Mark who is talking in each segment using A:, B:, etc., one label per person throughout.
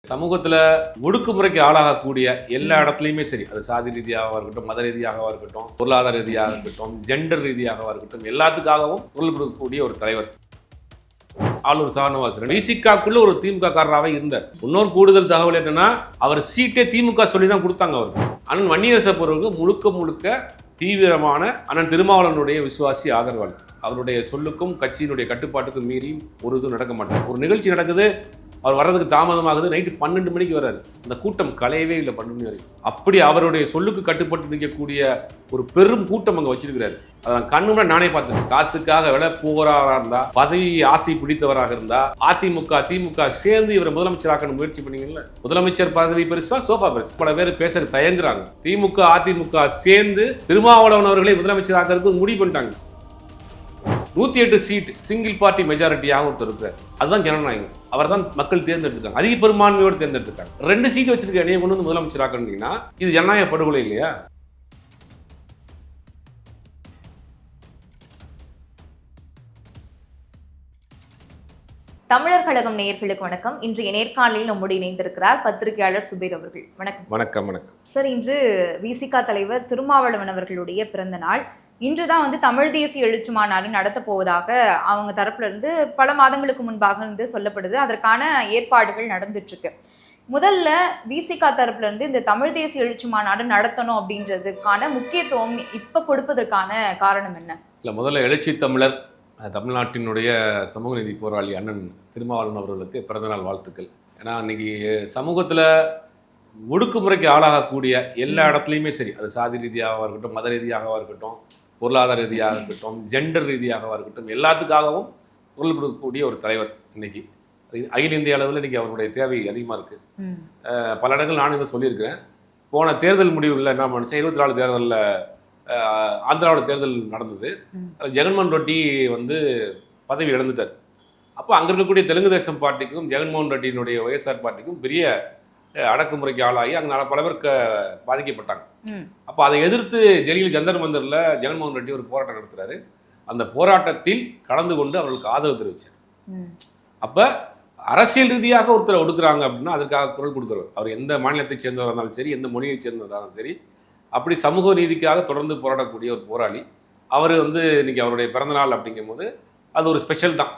A: சமூகத்தில் ஒடுக்குமுறைக்கு ஆளாகக்கூடிய எல்லா இடத்துலையுமே சரி, அது சாதி ரீதியாக இருக்கட்டும், மத ரீதியாக இருக்கட்டும், பொருளாதார ரீதியாக இருக்கட்டும், ஜெண்டர் ரீதியாக இருக்கட்டும், எல்லாத்துக்காகவும் குரல் கொடுக்கக்கூடிய ஒரு தலைவர் ஆளூர் ஷானவாஸ். விசிகாக்குள்ள ஒரு திமுக காரராகவே இருந்தார். இன்னொரு கூடுதல் தகவல் என்னன்னா, அவர் சீட்டே திமுக சொல்லி தான் கொடுத்தாங்க. அவருக்கு அண்ணன் வன்னியரசு பொருளுக்கு முழுக்க தீவிரமான அண்ணன் திருமாவளவனுடைய விசுவாசி ஆதரவாளர். அவருடைய சொல்லுக்கும் கட்சியினுடைய கட்டுப்பாட்டுக்கும் மீறி ஒரு இது நடக்க மாட்டார். ஒரு நிகழ்ச்சி நடக்குது, அவர் வர்றதுக்கு தாமதமாகுது, நைட்டு 12 மணிக்கு வர்றாரு. அந்த கூட்டம் கலையவே இல்லை 12 மணி வரைக்கும். அப்படி அவருடைய சொல்லுக்கு கட்டுப்பட்டு நிற்கக்கூடிய ஒரு பெரும் கூட்டம் அங்கே வச்சிருக்கிறாரு. அதை நான் கண்ணுமுன்னா நானே பார்த்தேன். காசுக்காக விலை போகிறாராக இருந்தா, பதவி ஆசை பிடித்தவராக இருந்தா, அதிமுக திமுக சேர்ந்து இவரை முதலமைச்சராக்க முயற்சி பண்ணீங்கல்ல. முதலமைச்சர் பதவி பெருசா, சோஃபா பெருசு. பல பேர் பேச தயங்குறாங்க. திமுக அதிமுக சேர்ந்து திருமாவளவன் அவர்களை முதலமைச்சராக்கிறதுக்கு முடிவு பண்ணிட்டாங்க. 108 சீட் சிங்கிள் பார்ட்டி மெஜாரிட்டியாக ஒருத்தர் இருக்கார். அதுதான் ஜனநாயகம். அவர் தான் மக்கள் தேர்ந்தெடுத்துருக்காங்க, அதிக பெரும்பான்மையோடு தேர்ந்தெடுத்துருக்காங்க. 2 சீட் வச்சிருக்க நீங்க கொண்டு வந்து முதலமைச்சராக்கணும்னா இது ஜனநாயக படுகொலை இல்லையா?
B: தமிழர் கழகம் நேயர்களுக்கு வணக்கம். இன்றைய நேர்காணலில் நம்முடைய இணைந்திருக்கிறார் பத்திரிகையாளர் சுபீர் அவர்கள். வணக்கம்.
A: வணக்கம். வணக்கம்
B: சார். இன்று விசிக தலைவர் திருமாவளவன் அவர்களுடைய பிறந்த நாள். இன்றுதான் தமிழ் தேசிய எழுச்சி மாநாடு நடத்த போவதாக அவங்க தரப்புல இருந்து பல மாதங்களுக்கு முன்பாக சொல்லப்படுது. அதற்கான ஏற்பாடுகள் நடந்துட்டு இருக்கு. முதல்ல விசிக தரப்புல இருந்து இந்த தமிழ் தேசிய எழுச்சி மாநாடு நடத்தணும் அப்படின்றதுக்கான முக்கியத்துவம் இப்ப கொடுப்பதற்கான காரணம் என்ன?
A: இல்லை, முதல்ல எழுச்சி தமிழர் தமிழ்நாட்டினுடைய சமூக நீதி போராளி அண்ணன் திருமாவளவன் அவர்களுக்கு பிறந்தநாள் வாழ்த்துக்கள். ஏன்னா இன்னைக்கு சமூகத்தில் ஒடுக்குமுறைக்கு ஆளாகக்கூடிய எல்லா இடத்துலையுமே சரி, அது சாதி ரீதியாக இருக்கட்டும், மத ரீதியாக இருக்கட்டும், பொருளாதார ரீதியாக இருக்கட்டும், ஜெண்டர் ரீதியாக இருக்கட்டும், எல்லாத்துக்காகவும் குரல் கொடுக்கக்கூடிய ஒரு தலைவர். இன்னைக்கு அகில இந்திய அளவில் இன்னைக்கு அவருடைய தேவை அதிகமாக இருக்குது. பல இடங்கள் நானும் இதை சொல்லியிருக்கிறேன். போன தேர்தல் முடிவுகளில் என்ன பண்ணுச்சேன், 24 தேர்தலில் ஆந்திராவோட தேர்தல் நடந்தது. ஜெகன்மோகன் ரெட்டி பதவி இழந்துட்டார். அப்போ அங்கே இருக்கக்கூடிய தெலுங்கு தேசம் பார்ட்டிக்கும் ஜெகன்மோகன் ரெட்டியினுடைய ஒய்எஸ்ஆர் பார்ட்டிக்கும் பெரிய அடக்குமுறைக்கு ஆளாகி அங்கே பல பேர் பாதிக்கப்பட்டாங்க. அப்போ அதை எதிர்த்து டெல்லியில் ஜந்தர் மந்தரில் ஜெகன்மோகன் ரெட்டி ஒரு போராட்டம் நடத்துறாரு. அந்த போராட்டத்தில் கலந்து கொண்டு அவர்களுக்கு ஆதரவு தெரிவித்தார். அப்போ அரசியல் ரீதியாக ஒருத்தரை ஒடுக்குறாங்க அப்படின்னா அதுக்காக குரல் கொடுக்குறவர். அவர் எந்த மாநிலத்தை சேர்ந்தவராக இருந்தாலும் சரி, எந்த மொழியை சேர்ந்தவராக இருந்தாலும் சரி, அப்படி சமூக நீதிக்காக தொடர்ந்து போராடக்கூடிய ஒரு போராளி. அவர் இன்னைக்கு அவருடைய பிறந்தநாள் அப்படிங்கும்போது அது ஒரு ஸ்பெஷல் தான்.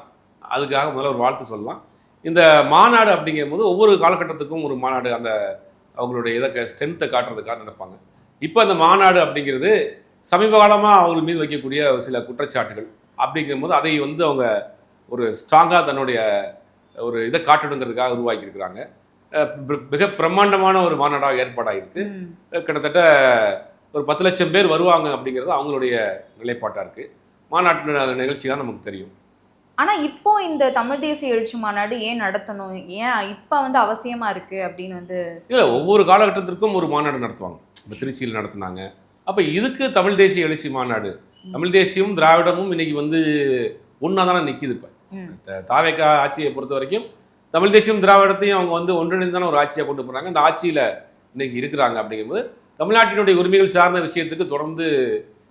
A: அதுக்காக முதல்ல ஒரு வாழ்த்து சொல்லலாம். இந்த மாநாடு அப்படிங்கும்போது ஒவ்வொரு காலகட்டத்துக்கும் ஒரு மாநாடு அந்த அவங்களுடைய இதை ஸ்ட்ரென்த்தை காட்டுறதுக்காக நடப்பாங்க. இப்போ அந்த மாநாடு அப்படிங்கிறது சமீப காலமாக அவங்க மீது வைக்கக்கூடிய சில குற்றச்சாட்டுகள் அப்படிங்கும்போது அதை அவங்க ஒரு ஸ்ட்ராங்காக தன்னுடைய ஒரு இதை காட்டணுங்கிறதுக்காக உருவாக்கியிருக்கிறாங்க. மிக பிரம்மாண்டமான ஒரு மாநாடாக ஏற்பாடாகிருக்கு. கிட்டத்தட்ட ஒரு 10 லட்சம் பேர் வருவாங்க அப்படிங்கிறது அவங்களுடைய நிலைப்பாட்டாக இருக்குது. மாநாட்டு நிகழ்ச்சி தான் நமக்கு தெரியும்.
B: ஆனால் இப்போ இந்த தமிழ் தேசிய எழுச்சி மாநாடு ஏன் நடத்தணும், ஏன் இப்போ அவசியமாக இருக்குது அப்படின்னு
A: இல்லை, ஒவ்வொரு காலகட்டத்திற்கும் ஒரு மாநாடு நடத்துவாங்க. இப்போ திருச்சியில் நடத்துனாங்க. அப்போ இதுக்கு தமிழ் தேசிய எழுச்சி மாநாடு, தமிழ் தேசியமும் திராவிடமும் இன்னைக்கு ஒன்றா தானே நிற்கிது. இப்போ தாவேக்கா ஆட்சியை பொறுத்த வரைக்கும் தமிழ் தேசியம் திராவிடத்தையும் அவங்க ஒன்றிணைந்தான ஒரு ஆட்சியாக கொண்டு போகிறாங்க. அந்த ஆட்சியில் இன்னைக்கு இருக்கிறாங்க. அப்படிங்கும்போது தமிழ்நாட்டினுடைய உரிமைகள் சார்ந்த விஷயத்துக்கு தொடர்ந்து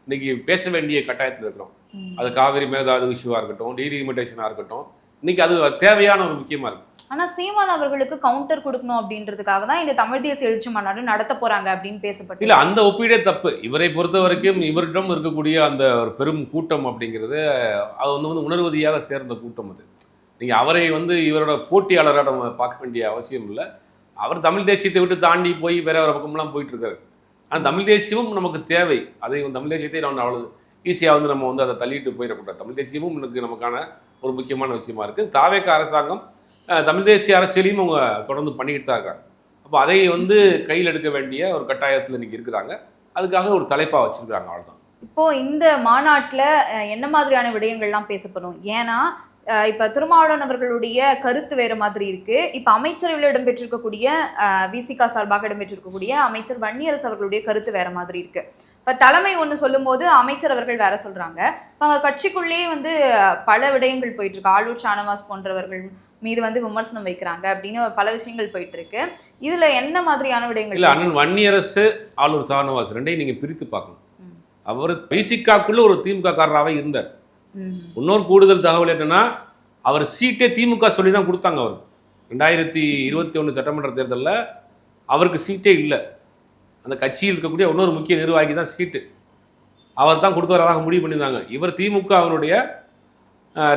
A: இன்னைக்கு பேச வேண்டிய கட்டாயத்தில் இருக்கிறோம். அது காவிரி மேதாது இஷ்யூவாக இருக்கட்டும், டீலிமிட்டேஷனாக இருக்கட்டும், இன்னைக்கு அது தேவையான ஒரு முக்கியமாக இருக்கு.
B: ஆனால் சீமான் அவர்களுக்கு கவுண்டர் கொடுக்கணும் அப்படின்றதுக்காக தான் இந்த தமிழ் தேசிய எழுச்சி மாநாடு நடத்த போறாங்க அப்படின்னு பேசப்பட்டு.
A: இல்லை, அந்த ஒப்பீடே தப்பு. இவரை பொறுத்த வரைக்கும் இவரிடம் இருக்கக்கூடிய அந்த ஒரு பெரும் கூட்டம் அப்படிங்கிறது அது உணர்வதியாக சேர்ந்த கூட்டம். அது நீங்கள் அவரை இவரோட போட்டியாளராக நம்ம பார்க்க வேண்டிய அவசியம் இல்லை. அவர் தமிழ் தேசியத்தை விட்டு தாண்டி போய் வேற ஒரு பக்கம்லாம் போயிட்டு இருக்காரு. ஆனால் தமிழ் தேசியமும் நமக்கு தேவை. அதை தமிழ் தேசியத்தை நம்ம அவ்வளோ ஈஸியாக நம்ம அதை தள்ளிட்டு போயிடக்கூடாது. தமிழ் தேசியமும் நமக்கான ஒரு முக்கியமான விஷயமா இருக்குது. தாவேக்கா அரசாங்கம் தமிழ் தேசிய அரசியலையும் அவங்க தொடர்ந்து பண்ணிக்கிட்டு தான் இருக்காங்க. அப்போ அதை கையில் எடுக்க வேண்டிய ஒரு கட்டாயத்தில் இன்னைக்கு இருக்கிறாங்க. அதுக்காக ஒரு தலைப்பாக வச்சிருக்காங்க. அவ்வளோதான்.
B: இப்போ இந்த மாநாட்டில் என்ன மாதிரியான விடயங்கள்லாம் பேசப்படும்? ஏன்னா இப்போ திருமாவளவன் அவர்களுடைய கருத்து வேறு மாதிரி இருக்கு. இப்போ அமைச்சரவையில் இடம்பெற்றிருக்கக்கூடிய விசிக சார்பாக இடம்பெற்றிருக்கக்கூடிய அமைச்சர் வன்னியரசு அவர்களுடைய கருத்து வேற மாதிரி இருக்கு. இப்போ தலைமை ஒன்று சொல்லும்போது அமைச்சர் அவர்கள் வேற சொல்றாங்க. இப்போ அங்கே கட்சிக்குள்ளேயே பல விடயங்கள் போயிட்டு இருக்கு. ஆளூர் ஷானவாஸ் போன்றவர்கள் மீது விமர்சனம் வைக்கிறாங்க அப்படின்னு பல விஷயங்கள் போயிட்டு இருக்கு. இதுல என்ன மாதிரியான விடயங்கள்?
A: இல்லை, அண்ணன் வன்னியரசு ஆளூர் ஷானவாஸ் ரெண்டையும் நீங்க பிரித்து பார்க்கணும். அவர் விசிகாக்குள்ள ஒரு திமுக காரராகவே இருந்தார். இன்னொரு கூடுதல் தகவல் என்னன்னா, அவர் சீட்டே திமுக சொல்லி தான் கொடுத்தாங்க. அவருக்கு 2021 சட்டமன்ற தேர்தலில் அவருக்கு சீட்டே இல்லை. அந்த கட்சியில் இருக்கக்கூடிய இன்னொரு முக்கிய நிர்வாகி தான் சீட்டு, அவர் தான் கொடுக்குறதாக முடிவு பண்ணியிருந்தாங்க. இவர் திமுக அவருடைய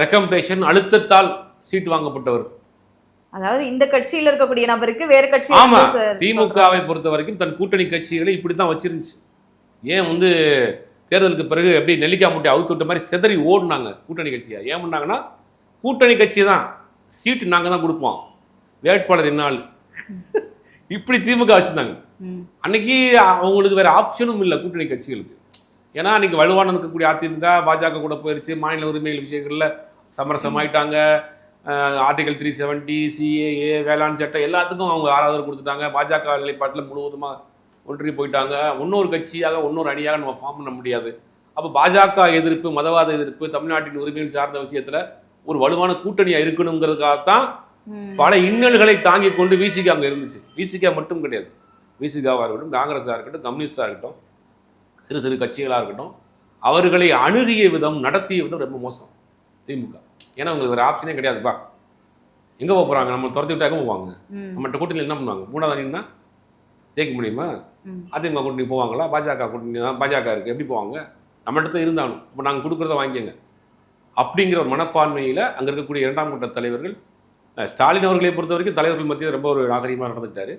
A: ரெக்கமெண்டேஷன் அழுத்தத்தால் சீட்டு வாங்கப்பட்டவர்.
B: அதாவது இந்த கட்சியில் இருக்கக்கூடிய நபருக்கு வேற கட்சி.
A: ஆமா, திமுகவை பொறுத்த வரைக்கும் தன் கூட்டணி கட்சிகளை இப்படி தான் வச்சிருந்துச்சு. ஏன் வந்து தேர்தலுக்கு பிறகு எப்படி நெல்லிக்காய் முட்டை அவுத்து விட்ட மாதிரி சிதறி ஓடினாங்க கூட்டணி கட்சியா? ஏன் பண்ணாங்கன்னா, கூட்டணி கட்சி தான் சீட்டு நாங்கள் தான் கொடுப்போம், வேட்பாளர் என்னால் இப்படி திமுக வச்சுருந்தாங்க. அன்னைக்கு அவங்களுக்கு வேற ஆப்ஷனும் இல்லை கூட்டணி கட்சிகளுக்கு. ஏன்னா அன்னைக்கு வலுவான இருக்கக்கூடிய அதிமுக பாஜக கூட போயிருச்சு, மாநில உரிமைகள் விஷயங்களில் சமரசமாயிட்டாங்க. ஆர்டிகல் 370, CAA, வேளாண் சட்டம் எல்லாத்துக்கும் அவங்க ஆதரவு கொடுத்துட்டாங்க. பாஜக நிலைப்பாட்டில் முழுவதுமாக ஒன்றி போயிட்டாங்க. இன்னொரு கட்சியாக இன்னொரு அணியாக நம்ம ஃபார்ம் பண்ண முடியாது. அப்போ பாஜக எதிர்ப்பு, மதவாத எதிர்ப்பு, தமிழ்நாட்டின் உரிமைகள் சார்ந்த விஷயத்தில் ஒரு வலுவான கூட்டணியாக இருக்கணுங்கிறதுக்காகத்தான் பல இன்னல்களை தாங்கி கொண்டு விசிக அங்கே இருந்துச்சு. விசிக மட்டும் கிடையாது, விசிகாவாக இருக்கட்டும், காங்கிரஸாக இருக்கட்டும், கம்யூனிஸ்டாக இருக்கட்டும், சிறு சிறு கட்சிகளாக இருக்கட்டும், அவர்களை அணுகிய விதம், நடத்திய விதம் ரொம்ப மோசம் திமுக. ஏன்னா உங்களுக்கு வேறு ஆப்ஷனே கிடையாதுப்பா. எங்கே போக போகிறாங்க? நம்ம துரத்தி விட்டா எங்கே போவாங்க? நம்மகிட்ட கூட்டணியில் என்ன பண்ணுவாங்க? 3வது அணின்னா ஜெயிக்க முடியுமா? அதிமுக கூட்டணி போவாங்களா? பாஜக கூட்டணி தான், பாஜக இருக்குது, எப்படி போவாங்க? நம்மகிட்ட இருந்தாலும் இப்போ நாங்கள் கொடுக்குறத வாங்கிக்கங்க அப்படிங்கிற ஒரு மனப்பான்மையில் அங்கே இருக்கக்கூடிய 2ஆம் கட்ட தலைவர்கள், ஸ்டாலின் அவர்களை பொறுத்த வரைக்கும் தலைவர்கள் மத்தியில் ரொம்ப ஒரு நாகரீகமாக நடந்துக்கிட்டாரு.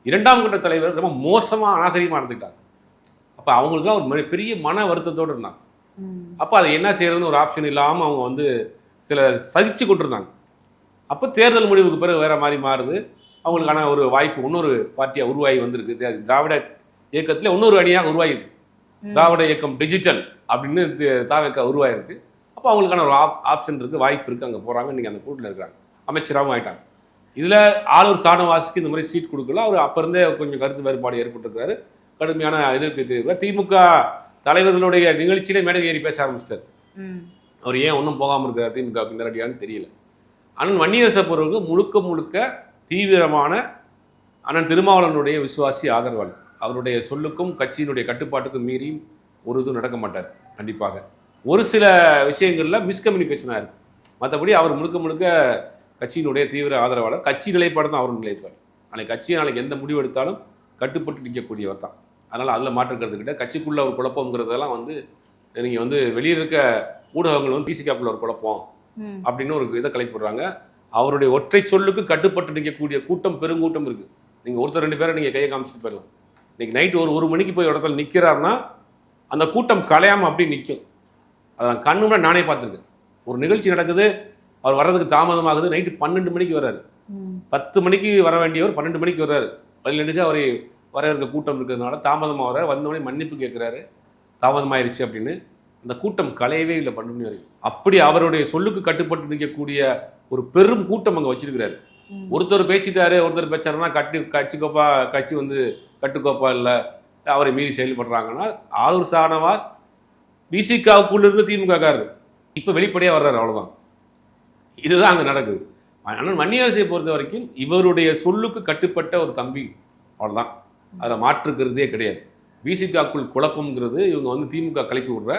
A: 2ஆம் கட்ட தலைவர் ரொம்ப மோசமாக அநாகரீகமாக நடந்துக்கிட்டாங்க. அப்போ அவங்களுக்குலாம் ஒரு பெரிய மன வருத்தத்தோடு இருந்தாங்க. அப்போ அதை என்ன செய்யறதுன்னு ஒரு ஆப்ஷன் இல்லாமல் அவங்க வந்து சில சகிச்சு கொண்டிருந்தாங்க. அப்போ தேர்தல் முடிவுக்கு பிறகு வேற மாதிரி மாறுது. அவங்களுக்கான ஒரு வாய்ப்பு இன்னொரு பார்ட்டியாக உருவாகி வந்திருக்கு. திராவிட இயக்கத்தில் இன்னொரு அணியாக உருவாகிருக்கு, திராவிட இயக்கம் டிஜிட்டல் அப்படின்னு தாவேக்கா உருவாயிருக்கு. அப்போ அவங்களுக்கான ஒரு ஆப்ஷன் இருக்குது, வாய்ப்பு இருக்குது, அங்கே போகிறாங்க. இன்றைக்கி அந்த கூட்டில் இருக்கிறாங்க, அமைச்சராகவும் ஆகிட்டாங்க. இதில் ஆளூர் சாணவாசுக்கு இந்த மாதிரி சீட் கொடுக்கல. அவர் அப்போ இருந்தே கொஞ்சம் கருத்து வேறுபாடு ஏற்பட்டிருக்கிறாரு, கடுமையான எதிர்ப்பு தெரிவிக்கிறார். திமுக தலைவர்களுடைய நிகழ்ச்சியிலே மேடை ஏறி பேச ஆரம்பிச்சிட்டார். அவர் ஏன் ஒன்றும் போகாமல் இருக்கிறார் திமுக நேரடியான்னு தெரியல. அண்ணன் வன்னியரசை பொறுத்தவரைக்கும் முழுக்க முழுக்க தீவிரமான அண்ணன் திருமாவளவனுடைய விசுவாசி, ஆதரவாளர். அவருடைய சொல்லுக்கும் கட்சியினுடைய கட்டுப்பாட்டுக்கும் மீறி ஒரு இதுவும் நடக்க மாட்டார். கண்டிப்பாக ஒரு சில விஷயங்களில் மிஸ்கம்யூனிகேஷனாக இருக்குது. மற்றபடி அவர் முழுக்க முழுக்க கட்சியினுடைய தீவிர ஆதரவாளர். கட்சி நிலைப்பாடு தான் அவர் நிலைப்பார். நாளைக்கு கட்சியை நாளைக்கு எந்த முடிவு எடுத்தாலும் கட்டுப்பட்டு நிற்கக்கூடியவர் தான். அதனால் அதில் மாற்றுக்கிறது கிட்ட கட்சிக்குள்ள ஒரு குழப்பங்கிறதெல்லாம் வந்து நீங்கள் வந்து வெளியே இருக்க ஊடகங்கள் வந்து பிசிகாப்புள்ள ஒரு குழப்பம் அப்படின்னு ஒரு இதை கிளப்பிடுறாங்க. அவருடைய ஒற்றை சொல்லுக்கு கட்டுப்பட்டு நிற்கக்கூடிய கூட்டம், பெருங்கூட்டம் இருக்குது. நீங்கள் ஒருத்தர் 2 பேரை நீங்கள் கையை காமிச்சிட்டு போயிடலாம். இன்றைக்கி நைட்டு ஒரு மணிக்கு போய் இடத்துல நிற்கிறாருன்னா அந்த கூட்டம் கலையாமல் அப்படி நிற்கும். அதை நான் கண்ணு முன்னாடி நானே பார்த்துருக்கேன். ஒரு நிகழ்ச்சி நடக்குது, அவர் வர்றதுக்கு தாமதமாகுது, நைட்டு 12 மணிக்கு வர்றாரு. 10 மணிக்கு வர வேண்டியவர் 12 மணிக்கு வர்றாரு. வழிநெடுக்க அவரை வர இருக்க கூட்டம் இருக்கிறதுனால தாமதமாக வர்றாரு. வந்தவொடனே மன்னிப்பு கேட்குறாரு, தாமதமாயிருச்சு அப்படின்னு. அந்த கூட்டம் கலையவே இல்லை 12 மணி வரைக்கும். அப்படி அவருடைய சொல்லுக்கு கட்டுப்பட்டு நிற்கக்கூடிய ஒரு பெரும் கூட்டம் அங்கே வச்சிருக்கிறாரு. ஒருத்தர் பேசிட்டாரு, ஒருத்தர் பேச்சாருன்னா கட்சி வந்து கட்டுக்கோப்பா இல்லை, அவரை மீறி செயல்படுறாங்கன்னா ஆளூர் சாணவாஸ் பிசிகாவுக்குள்ள இருந்து திமுககாரர் இப்போ வெளிப்படையாக வர்றாரு, அவ்வளோதான். இதுதான் அங்கே நடக்குது. ஆனால் வன்னியரசை பொறுத்த வரைக்கும் இவருடைய சொல்லுக்கு கட்டுப்பட்ட ஒரு தம்பி, அவ்வளோதான். அதை மாற்றுக்கிறதே கிடையாது. பிசிகாக்குள் குழப்பம்ங்கிறது இவங்க வந்து திமுக கிளப்பி விடுற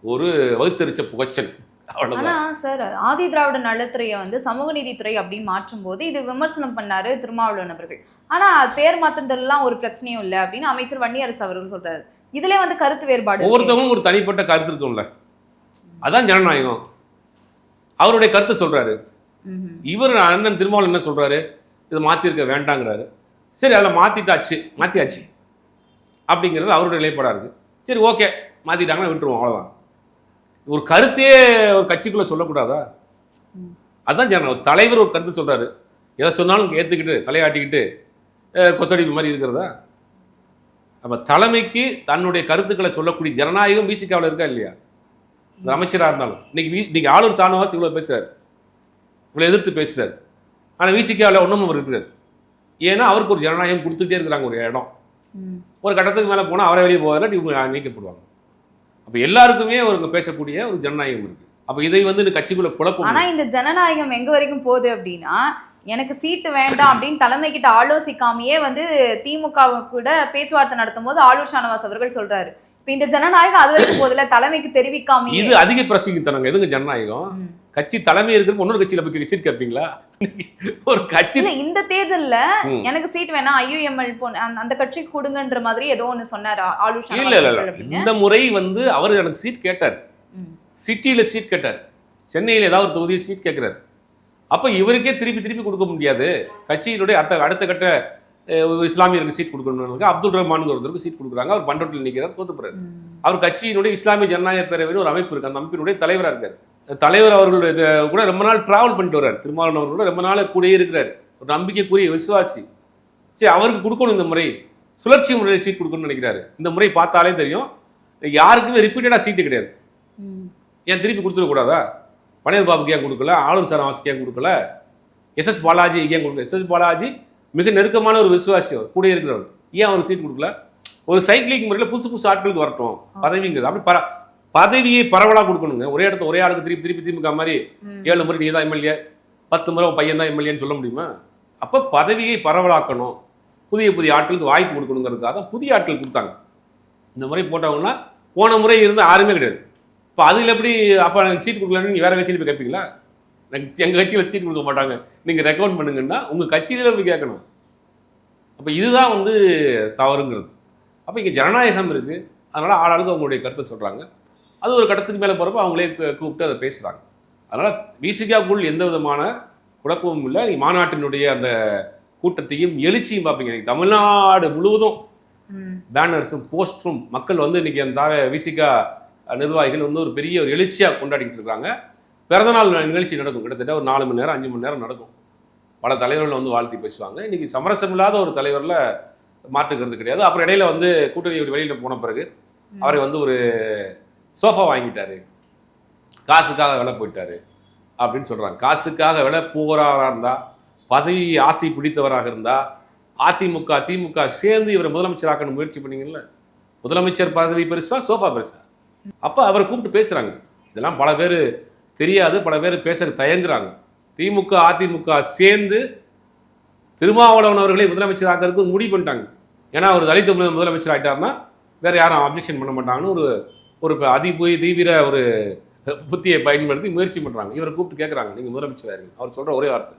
A: ஒரு வகுத்தறிச்ச புகைச்சல், அவ்வளோதான்.
B: ஆனால் சார், ஆதி திராவிட நலத்துறையை வந்து சமூக நீதித்துறை அப்படின்னு மாற்றும் போது இது விமர்சனம் பண்ணாரு திருமாவளவன் அவர்கள். ஆனால் பேர் மாற்றதெல்லாம் ஒரு பிரச்சனையும் இல்லை அப்படின்னு அமைச்சர் வன்னியரசு அவர்கள் சொல்றாரு. இதுல வந்து கருத்து வேறுபாடு, ஒவ்வொருத்தவங்களும்
A: ஒரு தனிப்பட்ட கருத்து இருக்கும்ல, அதான் ஜனநாயகம். அவருடைய கருத்து சொல்றாரு. இவர் அண்ணன் திருமாவளவன் என்ன சொல்றாரு? இதை மாற்றிருக்க வேண்டாங்கிறாரு. சரி, அதில் மாற்றியாச்சு அப்படிங்கிறது அவருடைய நிலைப்பாடாக இருக்குது. சரி, ஓகே, மாற்றிட்டாங்கன்னா விட்டுருவோம், அவ்வளோதான். ஒரு கருத்தையே ஒரு கட்சிக்குள்ளே சொல்லக்கூடாதா? அதுதான் ஜனநாயகம். தலைவர் ஒரு கருத்து சொல்கிறாரு, எதை சொன்னாலும் ஏற்றுக்கிட்டு தலையாட்டிக்கிட்டு கொத்தடிப்பு மாதிரி இருக்கிறதா? அப்போ தலைமைக்கு தன்னுடைய கருத்துக்களை சொல்லக்கூடிய ஜனநாயகம் பிசிகாவில் இருக்கா இல்லையா? இந்த அமைச்சராக இருந்தாலும் இன்னைக்கு ஆளூர் சாணவாஸ் இவ்வளோ பேசுகிறார், இவ்வளோ எதிர்த்து பேசுகிறார். ஆனால் விசிகாவில் ஒன்றும் இருக்கிறார். ஏன்னா அவருக்கு ஒரு ஜனநாயகம் கொடுத்துட்டே இருக்கிறாங்க. ஒரு இடம் ஒரு கட்டத்துக்கு மேலே போனால் அவரை வெளியே போவதில்லை, இவங்க நீக்கப்படுவாங்க. அப்போ எல்லாருக்குமே ஒரு பேசக்கூடிய ஒரு ஜனநாயகம் இருக்குது. அப்போ இதை வந்து இந்த கட்சிக்குள்ள குழப்பம்.
B: ஆனால் இந்த ஜனநாயகம் எங்கே வரைக்கும் போகுது அப்படின்னா, எனக்கு சீட்டு வேண்டாம் அப்படின்னு தலைமை கிட்ட ஆலோசிக்காமையே வந்து திமுக கூட பேச்சுவார்த்தை நடத்தும் போது ஆளூர் ஷானவாஸ் அவர்கள் சொல்றாரு. இப்போ இந்த ஜனநாயகம் அது வரைக்கும் போதில்ல, தலைமைக்கு தெரிவிக்காம.
A: இது அதிக பிரசங்கித்தனங்க. எதுங்க ஜனநாயகம்? கட்சி தலைமை இருக்கிற இன்னொரு கட்சியில போய் சீட் கேட்பீங்களா? ஒரு கட்சி
B: இல்ல இந்த தேர்தல்ல
A: ம்.
B: எனக்கு சீட் வேணா ஐயுஎம்எல் அந்த கட்சிக்கு கொடுங்கன்ற மாதிரி ஏதோ ஒண்ணு சொன்னாரு ஆலோசனை
A: இல்ல இல்ல இல்ல.
B: அப்படின்னு.
A: இந்த முறை வந்து அவர் எனக்கு சீட் கேட்டார்,
B: ம்.
A: சிட்டியில சீட் கேட்டார், சென்னையில் ஏதாவது ஒரு தொகுதியில் சீட் கேட்கிறார். அப்ப இவருக்கே திருப்பி திருப்பி கொடுக்க முடியாது. கட்சியினுடைய அடுத்த கட்ட ஒரு இஸ்லாமியருக்கு சீட் கொடுக்கணும். அப்துல் ரஹ்மான் ஒருத்தருக்கு சீட் கொடுக்குறாங்க. அவர் பண்டோட்டில் நிற்கிறார், தோத்து போறாரு. அவர் கட்சியினுடைய இஸ்லாமிய ஜனநாயக பேரவைன்னு ஒரு அமைப்பு இருக்கு, அந்த அமைப்பினுடைய தலைவராக இருக்காரு. தலைவர் அவர்கள் கூட ரொம்ப நாள் டிராவல் பண்ணிட்டு வர்றாரு. திருமாவளவன் அவர்கள் கூட ரொம்ப நாள் கூடயே இருக்கிறாரு. ஒரு நம்பிக்கைக்குரிய விசுவாசி. சரி, அவருக்கு கொடுக்கணும் இந்த முறை, சுழற்சி முறையில் சீட் கொடுக்கணும்னு நினைக்கிறாரு. இந்த முறை பார்த்தாலே தெரியும், யாருக்குமே ரிப்பீட்டடாக சீட்டு கிடையாது. ஏன் திருப்பி கொடுத்துடக்கூடாதா? பன்னீர் பாபுக்கு ஏன் கொடுக்கல? ஆளுநர் சரவாசிக்கு ஏன் கொடுக்கல? எஸ்எஸ் பாலாஜி ஏன் கொடுக்கல? எஸ்எஸ் பாலாஜி மிக நெருக்கமான ஒரு விசுவாசி, அவர் கூட இருக்கிறவர். ஏன் அவருக்கு சீட் கொடுக்கல? ஒரு சைக்கிளிங் முறையில் புதுசு புதுசு ஆட்களுக்கு வரட்டும் பதவிங்கிறது. அப்படி பதவியை பரவலாக கொடுக்கணுங்க. ஒரே இடத்துல ஒரே ஆளுக்கு திருப்பி திருப்பி திமுக மாதிரி 7 முறை நீ தான் எம்எல்ஏ, 10 முறை உன் பையன் தான் எம்எல்ஏன்னு சொல்ல முடியுமா? அப்போ பதவியை பரவலாக்கணும், புதிய புதிய ஆட்களுக்கு வாய்ப்பு கொடுக்கணுங்கிறதுக்காக தான் புதிய ஆட்கள் கொடுத்தாங்க. இந்த முறை போட்டவங்கன்னா போன முறை இருந்து யாருமே கிடையாது. இப்போ அதில் எப்படி அப்போ எனக்கு சீட் கொடுக்கலன்னு நீங்கள் வேறு கட்சியில் போய் கேட்பீங்களா? எங்கள் கட்சியில் சீட் கொடுக்க மாட்டாங்க, நீங்கள் ரெக்கமெண்ட் பண்ணுங்கன்னா உங்கள் கட்சியில போய் கேட்கணும். அப்போ இதுதான் வந்து தவறுங்கிறது. அப்போ இங்கே ஜனநாயகம் இருக்குது, அதனால் ஆளாளுக்கு அவங்களுடைய கருத்தை சொல்கிறாங்க. அது ஒரு கட்டத்துக்கு மேலே போகிறப்ப அவங்களே கூப்பிட்டு அதை பேசுகிறாங்க. அதனால் விசிகாக்குள் எந்த விதமான குழப்பமும் இல்லை. நீங்கள் மாநாட்டினுடைய அந்த கூட்டத்தையும் எழுச்சியும் பார்ப்பீங்க. இன்னைக்கு தமிழ்நாடு முழுவதும் பேனர்ஸும் போஸ்டரும் மக்கள் வந்து இன்றைக்கி அந்த விசிகா நிர்வாகிகள் வந்து ஒரு பெரிய ஒரு எழுச்சியாக கொண்டாடிக்கிட்டு இருக்காங்க. பிறந்தநாள் நிகழ்ச்சி நடக்கும், கிட்டத்தட்ட ஒரு 4 மணி நேரம் 5 மணி நேரம் நடக்கும். பல தலைவர்கள் வந்து வாழ்த்தி பேசுவாங்க. இன்றைக்கி சமரசம் இல்லாத ஒரு தலைவரில் மாற்றுக்கிறது கிடையாது. அப்புறம் இடையில வந்து கூட்டணி வெளியில் போன பிறகு அவரை வந்து ஒரு சோஃபா வாங்கிட்டாரு, காசுக்காக விலை போயிட்டாரு அப்படின்னு சொல்கிறாங்க. காசுக்காக விலை போகிறாராக இருந்தால், பதவி ஆசை பிடித்தவராக இருந்தால், திமுக சேர்ந்து இவரை முதலமைச்சராக்கணும் முயற்சி பண்ணீங்கல்ல. முதலமைச்சர் பதவி பெருசா, சோஃபா பெருசா? அப்போ அவரை கூப்பிட்டு பேசுகிறாங்க. இதெல்லாம் பல பேர் தெரியாது, பல பேர் பேச தயங்குறாங்க. அதிமுக சேர்ந்து திருமாவளவன் அவர்களை முதலமைச்சர் ஆக்கிறதுக்கு முடிவு பண்ணிட்டாங்க. ஏன்னா அவர் தலித் முதலமைச்சர் ஆகிட்டார்னா வேறு யாரும் அப்ஜெக்ஷன் பண்ண மாட்டாங்கன்னு ஒரு தீவிர ஒரு புத்தியை பயன்படுத்தி முயற்சி பண்ணுறாங்க. இவரை கூப்பிட்டு கேட்குறாங்க, நீங்கள் முதலமைச்சராக இருங்க. அவர் சொல்கிற ஒரே வார்த்தை,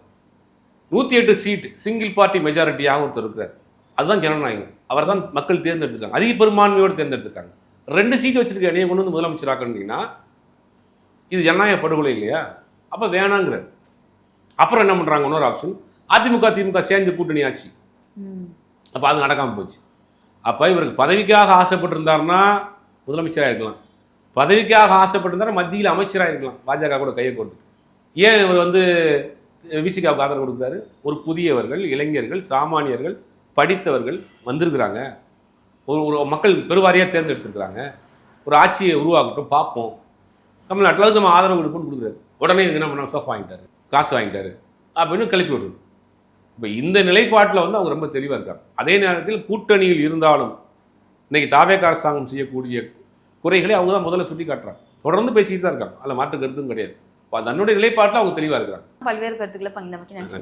A: 108 சீட் சிங்கிள் பார்ட்டி மெஜாரிட்டியாக ஒருத்தர் இருக்கிறார். அதுதான் ஜனநாயகம். அவர் தான் மக்கள் தேர்ந்தெடுத்துருக்காங்க, அதிக பெரும்பான்மையோடு தேர்ந்தெடுத்துருக்காங்க. 2 சீட் வச்சுருக்க என்னையை கொண்டு வந்து முதலமைச்சர் ஆக்கணுங்கன்னா இது ஜனநாயக படுகொலை இல்லையா? அப்போ வேணாங்கிறார். அப்புறம் என்ன பண்ணுறாங்க, இன்னொரு ஆப்ஷன், திமுக சேர்ந்து கூட்டணி ஆச்சு. அப்போ அது நடக்காமல் போச்சு. அப்போ இவருக்கு பதவிக்காக ஆசைப்பட்டிருந்தாருன்னா முதலமைச்சராக இருக்கலாம், பதவிக்காக ஆசைப்பட்டிருந்தாருன்னா மத்தியில் அமைச்சராக இருக்கலாம், பாஜக கூட கையை கொடுத்துட்டு. ஏன் இவர் வந்து விசிகாவுக்கு ஆதரவு கொடுக்குறாரு? ஒரு புதியவர்கள், இளைஞர்கள், சாமானியர்கள், படித்தவர்கள் வந்திருக்கிறாங்க, ஒரு மக்கள் பெருவாரியாக தேர்ந்தெடுத்துருக்குறாங்க, ஒரு ஆட்சியை உருவாக்கட்டும் பார்ப்போம், தமிழ்நாட்டில் அதுக்கு நம்ம ஆதரவு கொடுக்கணும்னு கொடுக்குறாரு. உடனே என்ன பண்ண, சோஃபா வாங்கிட்டாரு, காசு வாங்கிட்டாரு அப்படின்னு கிளப்பி விடுறது. இப்போ இந்த நிலைப்பாட்டில் வந்து அவங்க ரொம்ப தெளிவாக இருக்காங்க. அதே நேரத்தில் கூட்டணியில் இருந்தாலும் இன்னைக்கு தாவேக அரசாங்கம் செய்யக்கூடிய குறைகளை அவங்க தான் முதல்ல சுட்டி காட்டுறாங்க, தொடர்ந்து பேசிக்கிட்டு தான் இருக்காங்க. அதில் மாற்று கருத்தும் கிடையாது. தன்னுடைய நிலைப்பாட்டில் அவங்க தெளிவாக இருக்கிறாங்க.
B: பல்வேறு கருத்துக்களை பகிர்ந்தமைக்கு நன்றி.